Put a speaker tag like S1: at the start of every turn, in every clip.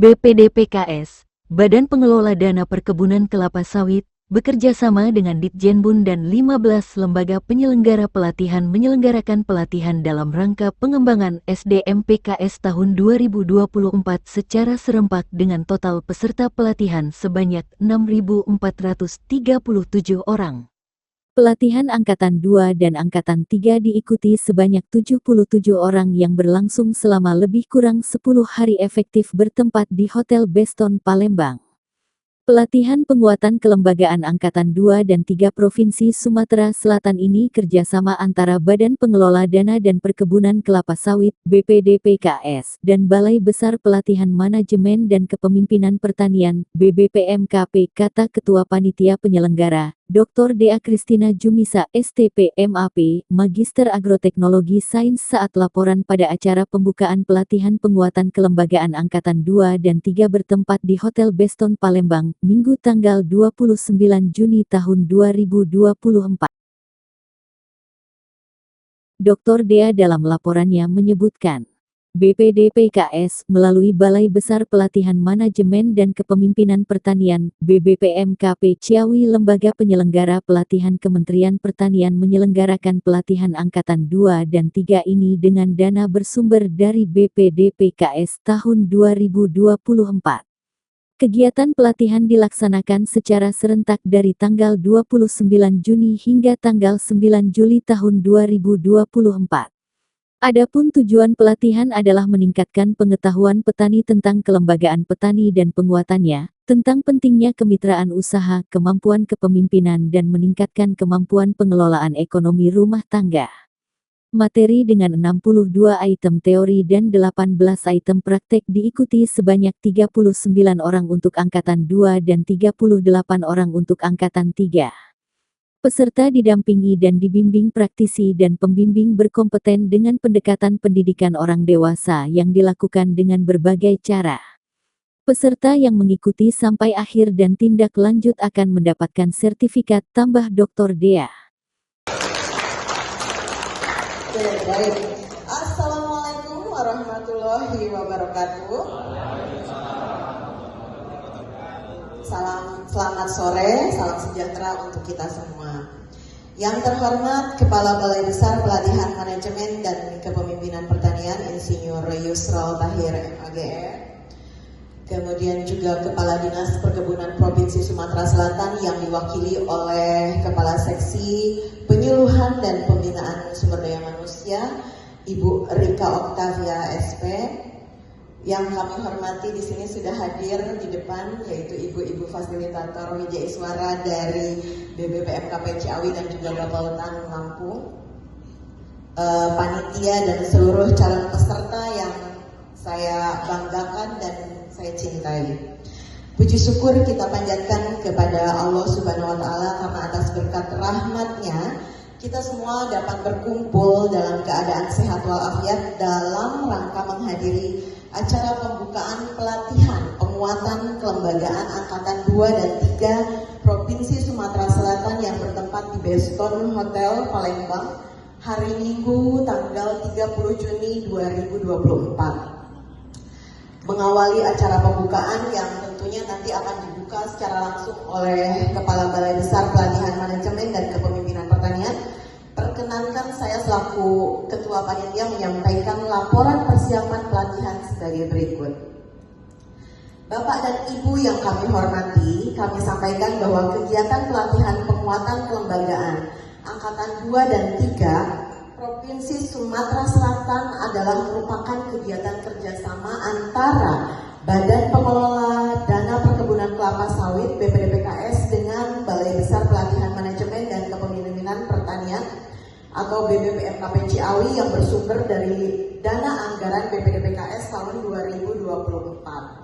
S1: BPDPKS, Badan Pengelola Dana Perkebunan Kelapa Sawit, bekerja sama dengan Ditjenbun dan 15 lembaga penyelenggara pelatihan menyelenggarakan pelatihan dalam rangka pengembangan SDM PKS tahun 2024 secara serempak dengan total peserta pelatihan sebanyak 6.437 orang. Pelatihan Angkatan 2 dan Angkatan 3 diikuti sebanyak 77 orang yang berlangsung selama lebih kurang 10 hari efektif bertempat di Hotel Beston Palembang. Pelatihan penguatan kelembagaan Angkatan 2 dan 3 Provinsi Sumatera Selatan ini kerjasama antara Badan Pengelola Dana dan Perkebunan Kelapa Sawit (BPDPKS) dan Balai Besar Pelatihan Manajemen dan Kepemimpinan Pertanian (BBPMKP), kata Ketua Panitia Penyelenggara, Dr. Dea Kristina Jumisa STP MAP, Magister Agroteknologi Sains saat laporan pada acara pembukaan pelatihan penguatan kelembagaan Angkatan 2 dan 3 bertempat di Hotel Beston Palembang, Minggu tanggal 29 Juni tahun 2024. Dr. Dea dalam laporannya menyebutkan, BPDPKS melalui Balai Besar Pelatihan Manajemen dan Kepemimpinan Pertanian (BBPMKP) Ciawi, lembaga penyelenggara pelatihan Kementerian Pertanian, menyelenggarakan pelatihan Angkatan 2 dan 3 ini dengan dana bersumber dari BPDPKS tahun 2024. Kegiatan pelatihan dilaksanakan secara serentak dari tanggal 29 Juni hingga tanggal 9 Juli tahun 2024. Adapun tujuan pelatihan adalah meningkatkan pengetahuan petani tentang kelembagaan petani dan penguatannya, tentang pentingnya kemitraan usaha, kemampuan kepemimpinan dan meningkatkan kemampuan pengelolaan ekonomi rumah tangga. Materi dengan 62 item teori dan 18 item praktek diikuti sebanyak 39 orang untuk Angkatan 2 dan 38 orang untuk Angkatan 3. Peserta didampingi dan dibimbing praktisi dan pembimbing berkompeten dengan pendekatan pendidikan orang dewasa yang dilakukan dengan berbagai cara. Peserta yang mengikuti sampai akhir dan tindak lanjut akan mendapatkan sertifikat, tambah Dr. Dea.
S2: Oke, baik. Assalamualaikum warahmatullahi wabarakatuh. Selamat sore, salam sejahtera untuk kita semua. Yang terhormat Kepala Balai Besar Pelatihan Manajemen dan Kepemimpinan Pertanian Insinyur Yusrol Tahir MAGR, kemudian juga Kepala Dinas Perkebunan Provinsi Sumatera Selatan yang diwakili oleh Kepala Seksi Penyuluhan dan Pembinaan Sumber Daya Manusia, Ibu Rika Oktavia SP. Yang kami hormati di sini sudah hadir di depan, yaitu ibu-ibu fasilitator Wijaya Iswara dari BBPMKP Ciawi dan juga Bapautan Lampung, panitia dan seluruh calon peserta yang saya banggakan dan saya cintai. Puji syukur kita panjatkan kepada Allah Subhanahu wa Ta'ala karena atas berkat rahmat-Nya kita semua dapat berkumpul dalam keadaan sehat walafiat dalam rangka menghadiri acara pembukaan pelatihan penguatan kelembagaan Angkatan 2 dan 3 Provinsi Sumatera Selatan yang bertempat di Beston Hotel Palembang hari Minggu tanggal 30 Juni 2024. Mengawali acara pembukaan yang tentunya nanti akan dibuka secara langsung oleh Kepala Balai Besar Pelatihan Manajemen dan Kepemimpinan Pertanian, perkenankan saya selaku Ketua Panitia menyampaikan laporan persiapan pelatihan sebagai berikut. Bapak dan Ibu yang kami hormati, kami sampaikan bahwa kegiatan pelatihan penguatan kelembagaan Angkatan 2 dan 3 Provinsi Sumatera Selatan adalah merupakan kegiatan kerjasama antara Badan Pengelola Dana Perkebunan Kelapa Sawit BPDPKS dengan Balai Besar Pelatihan Manajemen dan Kepemimpinan Pertanian atau BBPMKP Ciawi yang bersumber dari dana anggaran BPDPKS tahun 2024.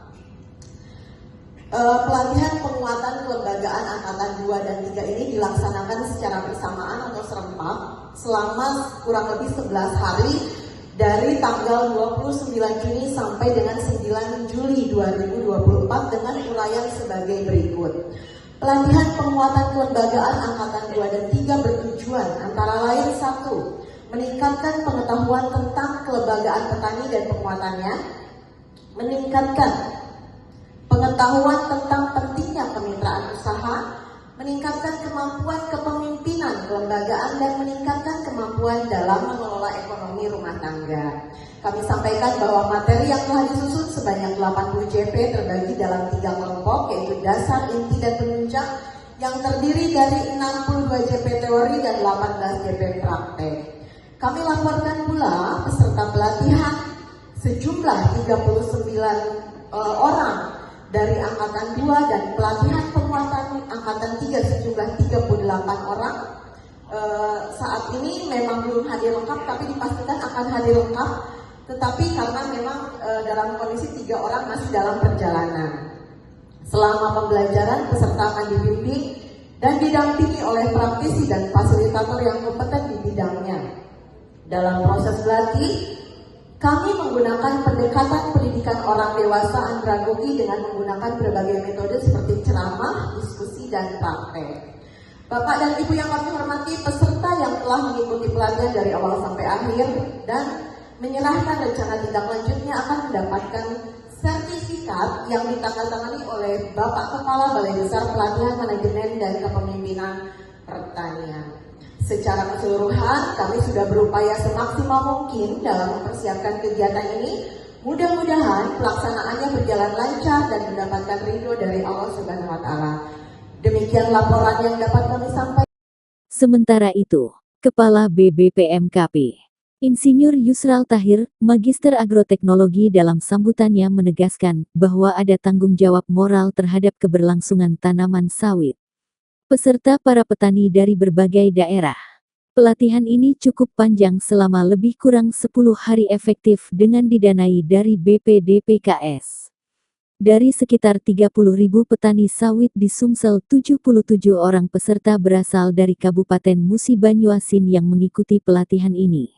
S2: Pelatihan penguatan kelembagaan Angkatan 2 dan 3 ini dilaksanakan secara bersamaan atau serempak selama kurang lebih 11 hari dari tanggal 29 Juni sampai dengan 9 Juli 2024 dengan uraian sebagai berikut. Pelatihan penguatan kelembagaan Angkatan 2 dan 3 bertujuan antara lain 1. Meningkatkan pengetahuan tentang kelembagaan petani dan penguatannya, meningkatkan pengetahuan tentang pentingnya kemitraan usaha, meningkatkan kemampuan kepemimpinan kelembagaan, dan meningkatkan kemampuan dalam mengelola ekonomi rumah tangga. Kami sampaikan bahwa materi yang telah disusun sebanyak 80 JP terbagi dalam 3 kelompok, yaitu dasar, inti, dan penunjang, yang terdiri dari 62 JP teori dan 18 JP praktek. Kami laporkan pula peserta pelatihan sejumlah 39 orang dari Angkatan 2 dan pelatihan penguatan Angkatan 3 sejumlah 38 orang. Saat ini memang belum hadir lengkap, tapi dipastikan akan hadir lengkap. Tetapi karena memang dalam kondisi 3 orang masih dalam perjalanan. Selama pembelajaran, peserta akan dibimbing dan didampingi oleh praktisi dan fasilitator yang kompeten di bidangnya. Dalam proses berlatih, kami menggunakan pendekatan pendidikan orang dewasa andragogi dengan menggunakan berbagai metode seperti ceramah, diskusi, dan praktek. Bapak dan Ibu yang kami hormati, peserta yang telah mengikuti pelatihan dari awal sampai akhir dan menyerahkan rencana tindak lanjutnya akan mendapatkan sertifikat yang ditandatangani oleh Bapak Kepala Balai Besar Pelatihan Manajemen dan Kepemimpinan Pertanian. Secara keseluruhan, kami sudah berupaya semaksimal mungkin dalam mempersiapkan kegiatan ini. Mudah-mudahan pelaksanaannya berjalan lancar dan mendapatkan ridho dari Allah Subhanahu wa Ta'ala. Demikian laporan yang dapat kami sampaikan.
S1: Sementara itu, Kepala BBPMKP Insinyur Yusral Tahir, Magister Agroteknologi dalam sambutannya menegaskan bahwa ada tanggung jawab moral terhadap keberlangsungan tanaman sawit. Peserta para petani dari berbagai daerah. Pelatihan ini cukup panjang selama lebih kurang 10 hari efektif dengan didanai dari BPDPKS. Dari sekitar 30.000 petani sawit di Sumsel, 77 orang peserta berasal dari Kabupaten Musi Banyuasin yang mengikuti pelatihan ini.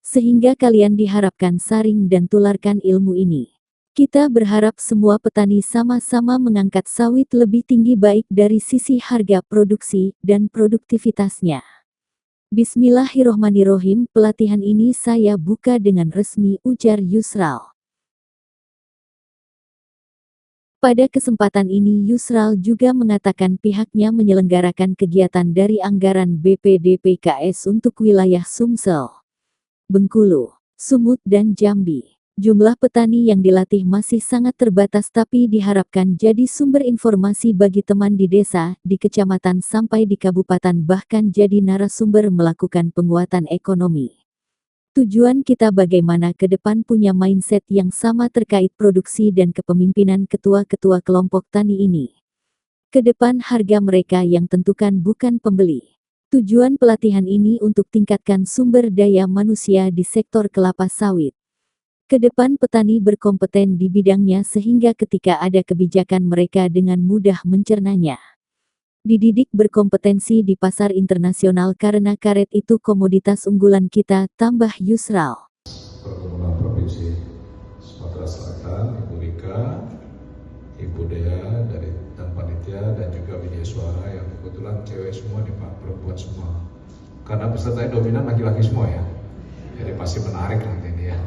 S1: Sehingga kalian diharapkan saring dan tularkan ilmu ini. Kita berharap semua petani sama-sama mengangkat sawit lebih tinggi baik dari sisi harga produksi dan produktivitasnya. Bismillahirrohmanirrohim, pelatihan ini saya buka dengan resmi, ujar Yusral. Pada kesempatan ini Yusral juga mengatakan pihaknya menyelenggarakan kegiatan dari anggaran BPDPKS untuk wilayah Sumsel, Bengkulu, Sumut, dan Jambi. Jumlah petani yang dilatih masih sangat terbatas tapi diharapkan jadi sumber informasi bagi teman di desa, di kecamatan sampai di kabupaten, bahkan jadi narasumber melakukan penguatan ekonomi. Tujuan kita bagaimana ke depan punya mindset yang sama terkait produksi dan kepemimpinan ketua-ketua kelompok tani ini. Ke depan harga mereka yang tentukan, bukan pembeli. Tujuan pelatihan ini untuk tingkatkan sumber daya manusia di sektor kelapa sawit. Ke depan petani berkompeten di bidangnya sehingga ketika ada kebijakan mereka dengan mudah mencernanya. Dididik berkompetensi di pasar internasional karena karet itu komoditas unggulan kita, tambah Yusral.
S3: Perkebunan Provinsi Sumatera Selatan, Ibu Rika, Ibu Dea dari dan panitia, dan juga Widya Suara yang kebetulan cewek semua nih Pak, perempuan semua. Karena pesertanya dominan laki-laki semua ya. Jadi pasti menarik nanti ini ya.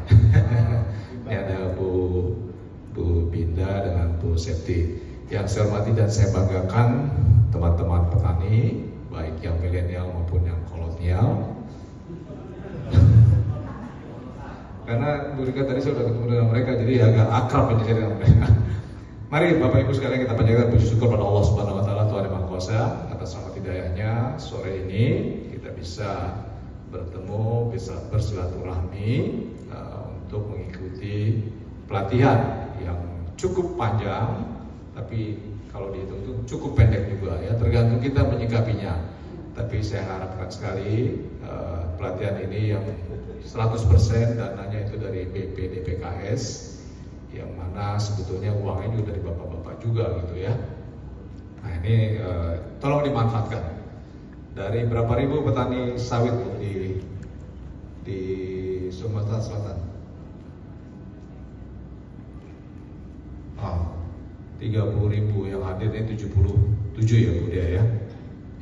S3: Ini ada Bu Binda dengan Bu Septi. Yang saya hormati dan saya banggakan teman-teman petani, baik yang milenial maupun yang kolonial. Karena Bu Rika tadi saya sudah ketemu dengan mereka, jadi agak akrab ini dengan mereka. Mari Bapak Ibu sekalian kita panjatkan puji syukur pada Allah Subhanahu wa Ta'ala, Tuhan Yang Maha Kuasa, atas rahmat hidayahnya sore ini kita bisa bertemu, bisa bersilaturahmi untuk mengikuti pelatihan yang cukup panjang, tapi kalau dihitung itu cukup pendek juga ya, tergantung kita menyikapinya. Tapi saya harapkan sekali pelatihan ini yang 100% dananya itu dari BPDPKS, yang mana sebetulnya uangnya juga dari bapak-bapak juga gitu ya. Nah ini tolong dimanfaatkan. Dari berapa ribu petani sawit di Sumatera Selatan? 30.000 yang hadir ini 77 ya Bu Dia ya.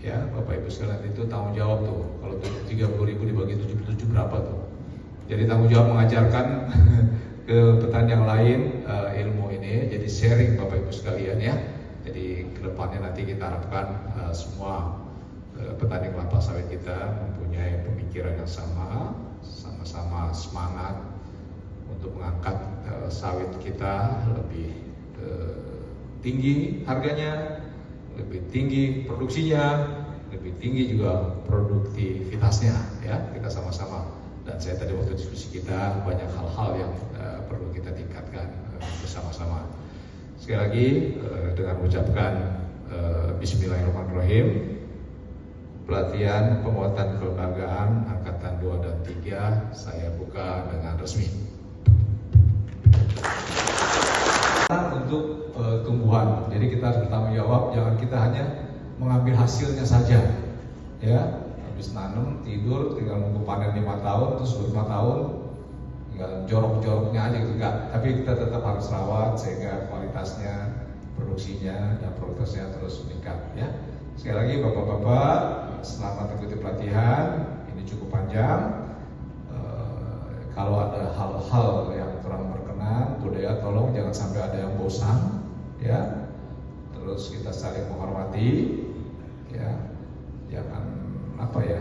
S3: Ya Bapak Ibu sekalian, itu tanggung jawab tuh. Kalau 30.000 dibagi 77 berapa tuh? Jadi tanggung jawab mengajarkan ke petani yang lain ilmu ini, jadi sharing Bapak Ibu sekalian ya. Jadi kedepannya nanti kita harapkan semua petani kelapa sawit kita mempunyai pemikiran yang sama, sama-sama semangat untuk mengangkat sawit kita lebih tinggi harganya, lebih tinggi produksinya, lebih tinggi juga produktivitasnya ya, kita sama-sama. Dan saya tadi waktu diskusi kita banyak hal-hal yang perlu kita tingkatkan bersama-sama. Sekali lagi dengan mengucapkan Bismillahirrahmanirrahim, pelatihan penguatan kelembagaan Angkatan 2 dan 3 saya buka dengan resmi. Untuk tumbuhan, jadi kita harus bertanggung jawab, jangan kita hanya mengambil hasilnya saja ya. Habis nanam, tidur, tinggal nunggu panen 5 tahun, terus 5 tahun tinggal jorok-joroknya aja gitu, enggak. Tapi kita tetap harus rawat sehingga kualitasnya, produksinya, dan produktivitasnya terus meningkat ya. Sekali lagi Bapak-Bapak, selamat mengikuti pelatihan, ini cukup panjang. Kalau ada hal-hal yang kurang berkenan, budaya tolong jangan sampai ada yang bosan ya. Terus kita saling menghormati ya, jangan apa ya.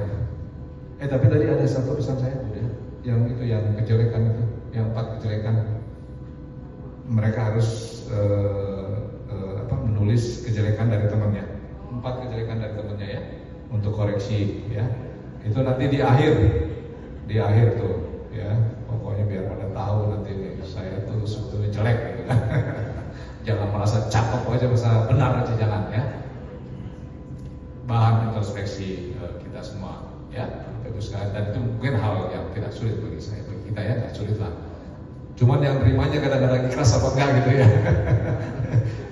S3: Tapi tadi ada satu pesan saya udah, yang itu yang kejelekan itu, yang 4 kejelekan. Mereka harus menulis kejelekan dari temannya, 4 kejelekan dari temannya ya, untuk koreksi ya. Itu nanti di akhir tuh ya. Pokoknya biar pada tahu nanti saya tuh sebetulnya jelek gitu kan. Jangan merasa cakep aja, merasa benar aja, jangan ya. Bahan introspeksi kita semua ya, bagus sekali. Dan itu mungkin hal yang tidak sulit bagi saya, bagi kita ya, tidak sulit lah. Cuman yang terimanya kadang-kadang ikhlas apa enggak gitu ya.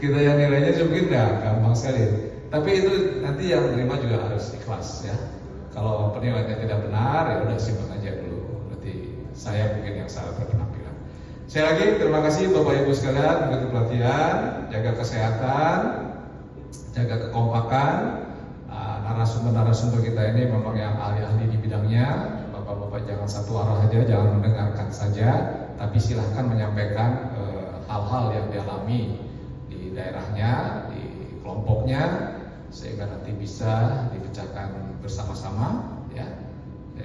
S3: Kita yang nilainya mungkin enggak gampang sekali. Tapi itu nanti yang terima juga harus ikhlas ya. Kalau penilaiannya tidak benar ya udah simpan aja dulu. Berarti saya mungkin yang salah berpenampilan. Sekali lagi terima kasih Bapak Ibu sekalian mengikuti pelatihan, jaga kesehatan, jaga kekompakan. Narasumber-narasumber kita ini memang yang ahli-ahli di bidangnya. Bapak-bapak jangan satu arah saja, jangan mendengarkan saja, tapi silahkan menyampaikan hal-hal yang dialami di daerahnya, di kelompoknya, sehingga nanti bisa dipecahkan bersama-sama ya.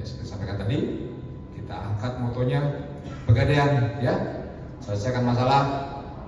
S3: Seperti sampaikan tadi, kita angkat motonya Pegadaian ya, selesaikan masalah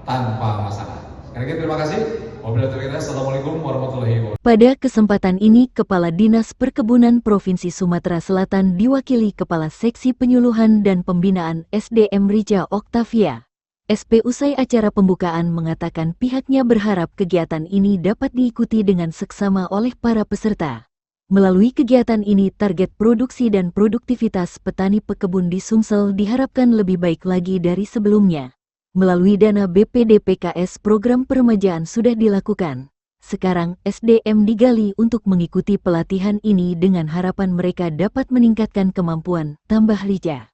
S3: tanpa masalah. Sekali lagi terima kasih. Assalamualaikum warahmatullahi wabarakatuh.
S1: Pada kesempatan ini, Kepala Dinas Perkebunan Provinsi Sumatera Selatan diwakili Kepala Seksi Penyuluhan dan Pembinaan SDM Rija Oktavia. SP usai acara pembukaan mengatakan pihaknya berharap kegiatan ini dapat diikuti dengan seksama oleh para peserta. Melalui kegiatan ini, target produksi dan produktivitas petani pekebun di Sumsel diharapkan lebih baik lagi dari sebelumnya. Melalui dana BPD PKS, program peremajaan sudah dilakukan. Sekarang SDM digali untuk mengikuti pelatihan ini dengan harapan mereka dapat meningkatkan kemampuan, tambah Rija.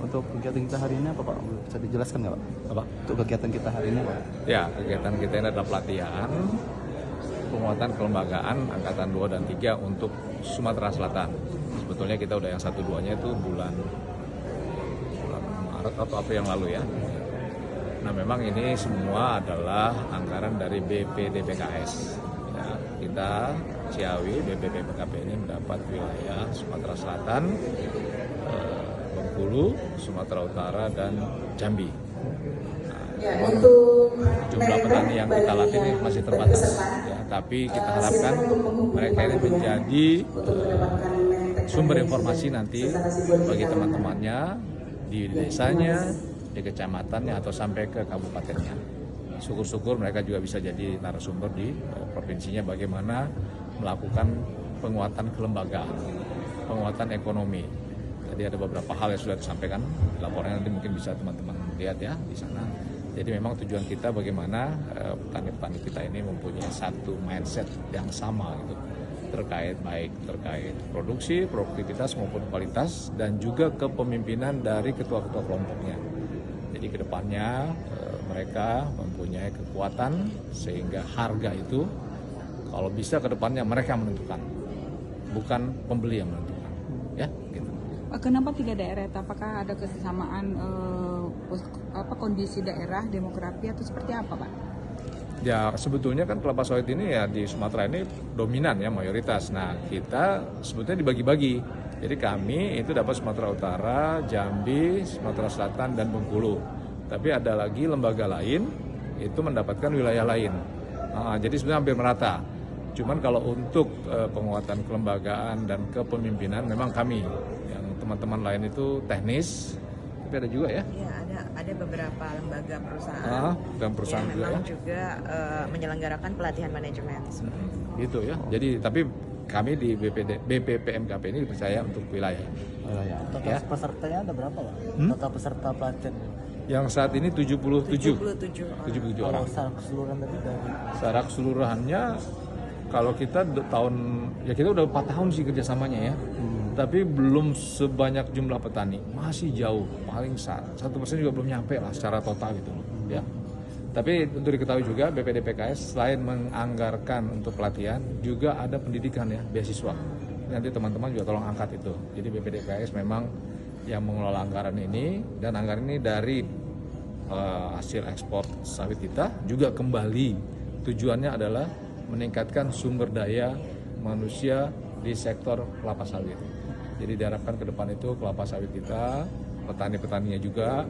S4: Untuk kegiatan kita hari ini apa Pak? Bisa dijelaskan nggak Pak? Apa? Untuk kegiatan kita hari ini Pak?
S3: Ya, kegiatan kita ini adalah pelatihan penguatan kelembagaan Angkatan 2 dan 3 untuk Sumatera Selatan. Sebetulnya kita udah yang 1-2-nya itu bulan Maret atau apa yang lalu ya. Nah memang ini semua adalah anggaran dari BPD PKS. Ya, kita Ciawi, BPD PKP ini mendapat wilayah Sumatera Selatan, Bengkulu, Sumatera Utara, dan Jambi. Nah,
S2: untuk
S3: jumlah petani yang kita latih ini masih terbatas, ya, tapi kita harapkan mereka ini menjadi sumber informasi nanti bagi teman-temannya di desanya, di kecamatannya, atau sampai ke kabupatennya. Syukur-syukur mereka juga bisa jadi narasumber di provinsinya bagaimana melakukan penguatan kelembagaan, penguatan ekonomi. Tadi ada beberapa hal yang sudah disampaikan, laporannya nanti mungkin bisa teman-teman lihat ya di sana. Jadi Jadi memang tujuan kita bagaimana petani-petani kita ini mempunyai satu mindset yang sama gitu, terkait produksi, produktivitas maupun kualitas, dan juga kepemimpinan dari ketua-ketua kelompoknya. Jadi kedepannya mereka mempunyai kekuatan sehingga harga itu kalau bisa kedepannya mereka menentukan, bukan pembeli yang menentukan, ya gitu.
S5: Kenapa 3 daerah? Apakah ada kesamaan kondisi daerah, demografi atau seperti apa, Pak?
S3: Ya sebetulnya kan kelapa sawit ini ya di Sumatera ini dominan ya, mayoritas. Nah kita sebetulnya dibagi-bagi. Jadi kami itu dapat Sumatera Utara, Jambi, Sumatera Selatan, dan Bengkulu. Tapi ada lagi lembaga lain itu mendapatkan wilayah lain. Jadi sebenarnya hampir merata. Cuman kalau untuk penguatan kelembagaan dan kepemimpinan memang kami, yang teman-teman lain itu teknis, tapi ada juga ya.
S6: Iya, ada beberapa lembaga perusahaan,
S3: dan perusahaan
S6: yang
S3: juga
S6: memang
S3: ya.
S6: juga menyelenggarakan pelatihan manajemen.
S3: Gitu ya. Jadi tapi kami di BPPMKP ini dipercaya untuk wilayah.
S4: Total
S3: Ya.
S4: pesertanya ada berapa, Pak? Total peserta pelatihan
S3: Yang saat ini 77
S6: 77
S3: orang.
S4: secara keseluruhan tadi dari
S3: Secara keseluruhannya kalau kita kita udah 4 tahun sih kerjasamanya ya. Tapi belum sebanyak jumlah petani, masih jauh, paling 1% juga belum nyampe lah secara total gitu loh, ya. Tapi untuk diketahui juga BPDPKS selain menganggarkan untuk pelatihan juga ada pendidikan ya, beasiswa. Nanti teman-teman juga tolong angkat itu. Jadi BPDPKS memang yang mengelola anggaran ini, dan anggaran ini dari hasil ekspor sawit kita juga kembali tujuannya adalah meningkatkan sumber daya manusia di sektor kelapa sawit. Jadi diharapkan ke depan itu kelapa sawit kita, petani-petaninya juga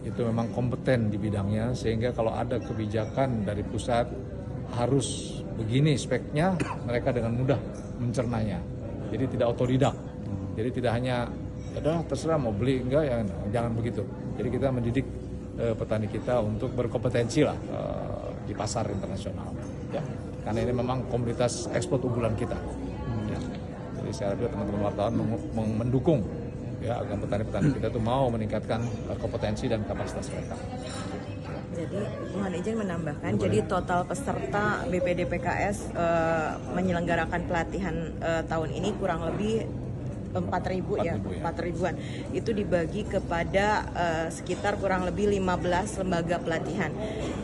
S3: itu memang kompeten di bidangnya, sehingga kalau ada kebijakan dari pusat harus begini speknya, mereka dengan mudah mencernanya. Jadi tidak otodidak. Jadi tidak hanya udah terserah mau beli enggak, ya jangan begitu. Jadi kita mendidik petani kita untuk berkompetensi lah di pasar internasional, ya. Karena ini memang komoditas ekspor unggulan kita. Ya. Jadi saya harap teman-teman wartawan mendukung ya agar petani-petani kita tuh mau meningkatkan kompetensi dan kapasitas mereka.
S6: Jadi mohon izin menambahkan, jadi total peserta BPDPKS menyelenggarakan pelatihan tahun ini kurang lebih 4.000 ya, 4.000-an. Itu dibagi kepada sekitar kurang lebih 15 lembaga pelatihan.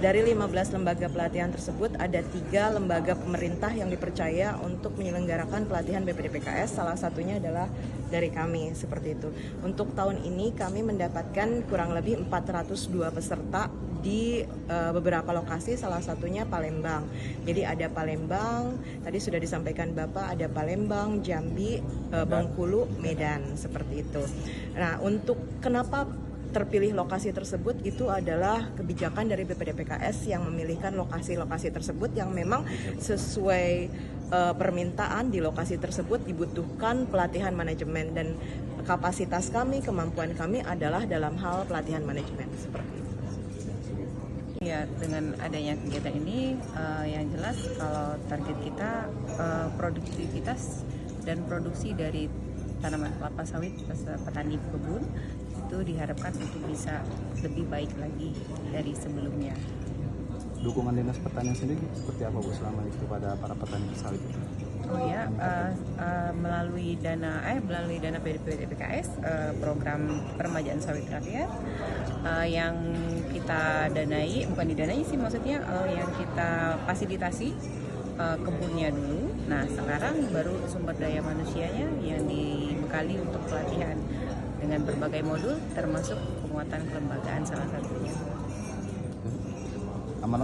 S6: Dari 15 lembaga pelatihan tersebut ada 3 lembaga pemerintah yang dipercaya untuk menyelenggarakan pelatihan BPDPKS. Salah satunya adalah dari kami, seperti itu. Untuk tahun ini kami mendapatkan kurang lebih 402 peserta di beberapa lokasi, salah satunya Palembang. Jadi ada Palembang, tadi sudah disampaikan Bapak, ada Palembang, Jambi, Bengkulu, Medan, seperti itu. Nah, untuk kenapa terpilih lokasi tersebut, itu adalah kebijakan dari BPDPKS yang memilihkan lokasi-lokasi tersebut yang memang sesuai permintaan. Di lokasi tersebut dibutuhkan pelatihan manajemen, dan kapasitas kami, kemampuan kami adalah dalam hal pelatihan manajemen, seperti itu.
S5: Ya, dengan adanya kegiatan ini yang jelas kalau target kita produktivitas dan produksi dari tanaman kelapa sawit petani kebun itu diharapkan untuk bisa lebih baik lagi dari sebelumnya.
S4: dukungan dinas pertanian sendiri seperti apa Bu selama ini kepada para petani sawit?
S5: Oh ya, melalui dana BPDPKS, program peremajaan sawit rakyat yang kita danai, bukan didanai sih maksudnya, yang kita fasilitasi kebunnya dulu. Nah sekarang baru sumber daya manusianya yang dibekali untuk pelatihan dengan berbagai modul, termasuk penguatan kelembagaan salah satunya.
S4: Aman.